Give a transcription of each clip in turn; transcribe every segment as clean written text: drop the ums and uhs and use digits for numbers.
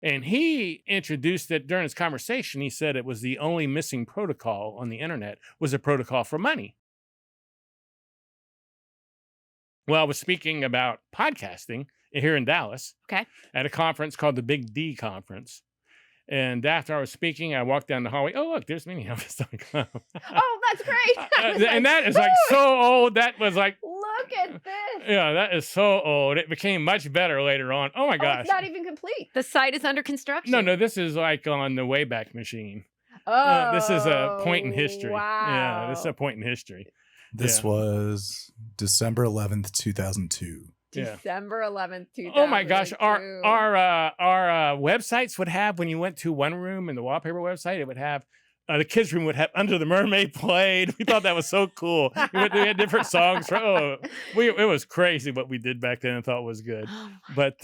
And he introduced it during his conversation. He said it was the only missing protocol on the internet was a protocol for money. Well, I was speaking about podcasting here in Dallas Okay. at a conference called the Big D Conference. And after I was speaking, I walked down the hallway. Oh, look, there's Minneapolis.com. Oh, that's great. And that is like so old. That was like, look at this. yeah, that is so old. It became much better later on. Oh my Oh, gosh. it's not even complete. The site is under construction. No, this is like on the Wayback Machine. Oh, This is a point in history. Wow. Yeah, this is a point in history. This was December 11th, 2002. Yeah. December 11th, 2002. Oh my gosh, our websites would have, when you went to one room in the wallpaper website, it would have the kids' room would have Under the Mermaid played. We thought that was so cool. We had different songs. It was crazy what we did back then and thought was good. But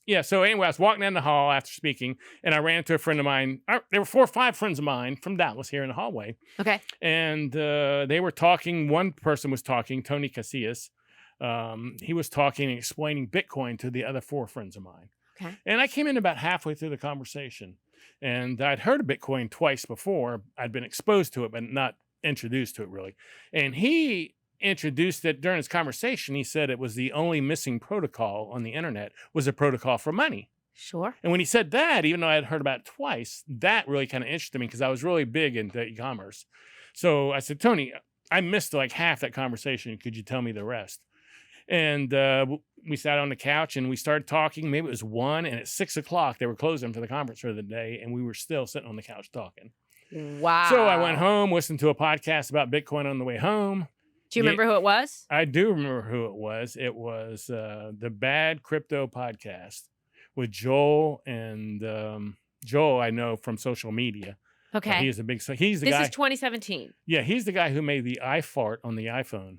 yeah, so anyway, I was walking down the hall after speaking, and I ran into a friend of mine. There were 4 or 5 friends of mine from Dallas here in the hallway. Okay. And they were talking. One person was talking, Tony Casillas. He was talking and explaining Bitcoin to the other 4 friends of mine. Okay. And I came in about halfway through the conversation, and I'd heard of Bitcoin twice before. I'd been exposed to it, but not introduced to it really. And he introduced it during his conversation. He said it was the only missing protocol on the internet was a protocol for money. Sure. And when he said that, even though I had heard about it twice, that really kind of interested me because I was really big into e-commerce. So I said, Tony, I missed like half that conversation. Could you tell me the rest? And we sat on the couch and we started talking. Maybe it was 1, and at 6 o'clock, they were closing for the conference for the day, and we were still sitting on the couch talking. Wow. So I went home, listened to a podcast about Bitcoin on the way home. Do you remember who it was? I do remember who it was. It was the Bad Crypto Podcast with Joel, and Joel I know from social media. Okay. He is a big, so he's the guy. This is 2017. Yeah, he's the guy who made the iFart on the iPhone.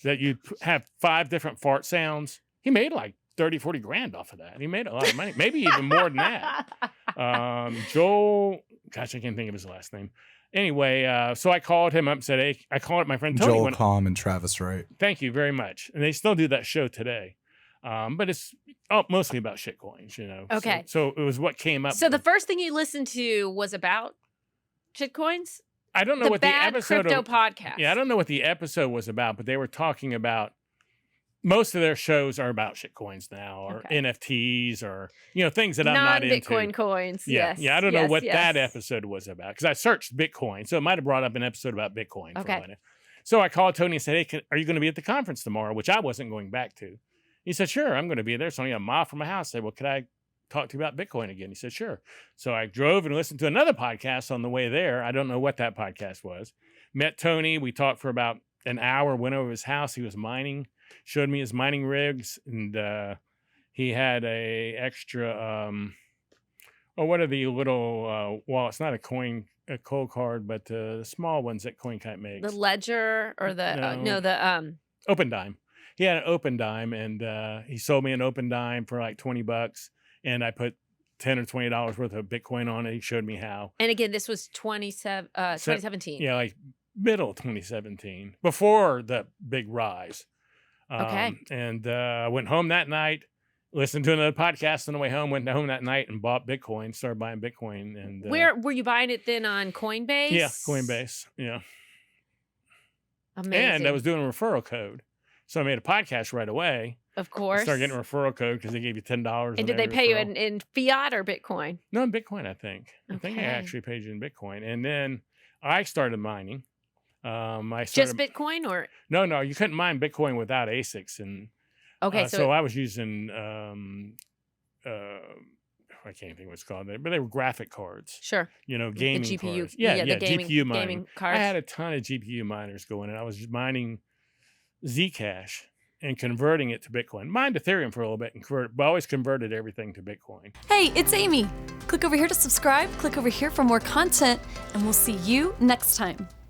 That you have 5 different fart sounds. He made like 30, 40 grand off of that. He made a lot of money, maybe even more than that. Joel, gosh, I can't think of his last name. Anyway, so I called him up and said, hey, I called my friend Tony. Joel Comm and Travis Wright. Thank you very much. And they still do that show today. But it's mostly about shitcoins, you know. Okay. So it was what came up. So the first thing you listened to was about shitcoins? I don't know what the Bad episode Crypto of, Podcast. Yeah, I don't know what the episode was about, but they were talking about, most of their shows are about shitcoins now, or NFTs, or things that I'm not into. Non-Bitcoin coins. Yeah, yes. yeah. I don't know what that yes. episode was about because I searched Bitcoin, so it might have brought up an episode about Bitcoin. Okay. For a minute. So I called Tony and said, "Hey, are you going to be at the conference tomorrow?" Which I wasn't going back to. He said, "Sure, I'm going to be there. It's only a mile from my house." I said, "Well, could I talk to you about Bitcoin again?" He said, "Sure." So I drove and listened to another podcast on the way there. I don't know what that podcast was. Met Tony. We talked for about an hour, went over his house. He was mining, showed me his mining rigs, and he had a extra, what are the little wallets? Not a cold card, but the small ones that CoinKite makes. The Ledger or the, Open Dime. He had an Open Dime, and he sold me an Open Dime for like $20, and I put $10 or $20 worth of Bitcoin on it. He showed me how. And again, this was 2017. Yeah, like middle 2017, before the big rise. Okay. And I went home that night, listened to another podcast on the way home, went home that night and bought Bitcoin, started buying Bitcoin. And where were you buying it then, on Coinbase? Yeah, Coinbase. Yeah. Amazing. And I was doing a referral code. So I made a podcast right away. Of course. Started getting a referral code because they gave you $10. And did they pay you in fiat or Bitcoin? No, in Bitcoin, I think. Okay. I think they actually paid you in Bitcoin. And then I started mining. Just Bitcoin, or? No, you couldn't mine Bitcoin without ASICs. And okay, so I was using, I can't think what it's called, but they were graphic cards. Sure. Gaming the GPU. cards. Yeah, the GPU mining. Gaming cards. I had a ton of GPU miners going, and I was just mining Zcash and converting it to Bitcoin. Mined Ethereum for a little bit and but I always converted everything to Bitcoin. Hey, it's Amy. Click over here to subscribe, click over here for more content, and we'll see you next time.